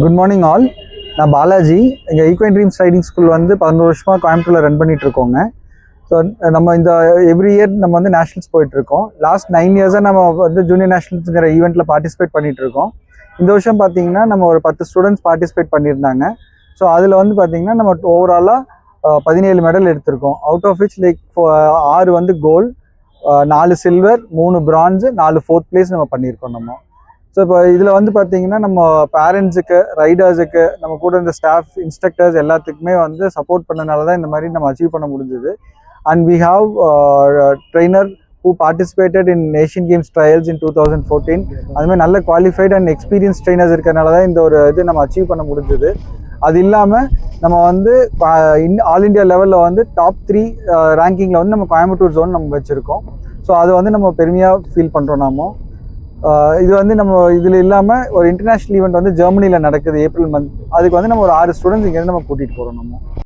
Good morning all. நான் பாலாஜி. எங்கள் ஈக்வன் dreams riding school வந்து 11 வருஷமாக கோயம்புத்தூரில் ரன் பண்ணிட்டு இருக்கோங்க. ஸோ நம்ம இந்த எவ்ரி இயர் நம்ம வந்து நேஷனல்ஸ் போயிட்டுருக்கோம். லாஸ்ட் 9 இயர்ஸாக நம்ம வந்து ஜூனியர் நேஷனல்ஸுங்கிற ஈவெண்ட்டில் பார்ட்டிசிபேட் பண்ணிட்டு இருக்கோம். இந்த வருஷம் பார்த்தீங்கன்னா நம்ம ஒரு 10 ஸ்டூடெண்ட்ஸ் பார்ட்டிசிபேட் பண்ணியிருந்தாங்க. ஸோ அதில் வந்து பார்த்தீங்கன்னா நம்ம ஓவராலாக 17 மெடல் எடுத்திருக்கோம். அவுட் ஆஃப் விச் லைக் 6 வந்து gold, 4 silver, 3 France, 4 4th place நம்ம பண்ணியிருக்கோம் நம்ம. ஸோ இப்போ இதில் வந்து பார்த்தீங்கன்னா நம்ம பேரண்ட்ஸுக்கு, ரைடர்ஸுக்கு, நம்ம கூட இந்த ஸ்டாஃப், இன்ஸ்ட்ரக்டர்ஸ் எல்லாத்துக்குமே வந்து சப்போர்ட் பண்ணனால தான் இந்த மாதிரி நம்ம அச்சீவ் பண்ண முடிஞ்சுது. And we have trainer who participated in Asian Games trials in 2014. அதுமாதிரி நல்ல குவாலிஃபைட் அண்ட் எக்ஸ்பீரியன்ஸ் ட்ரெயினர்ஸ் இருக்கிறனால தான் இந்த ஒரு இது நம்ம அச்சீவ் பண்ண முடிஞ்சது. அது இல்லாமல் நம்ம வந்து ஆல் இண்டியா லெவலில் வந்து டாப் 3 ரேங்கிங்கில் வந்து நம்ம கோயம்புத்தூர் ஜோன் நம்ம வச்சுருக்கோம். ஸோ அது வந்து நம்ம பெருமையாக ஃபீல் பண்ணுறோம் நாம. இது வந்து நம்ம இதில் இல்லாமல் ஒரு இன்டர்நேஷ்னல் ஈவெண்ட் வந்து ஜெர்மனியில் நடக்குது ஏப்ரல் மந்த். அதுக்கு வந்து நம்ம ஒரு 6 ஸ்டூடெண்ட்ஸ் இங்கேருந்து நம்ம கூட்டிகிட்டு போகிறோம் நம்ம.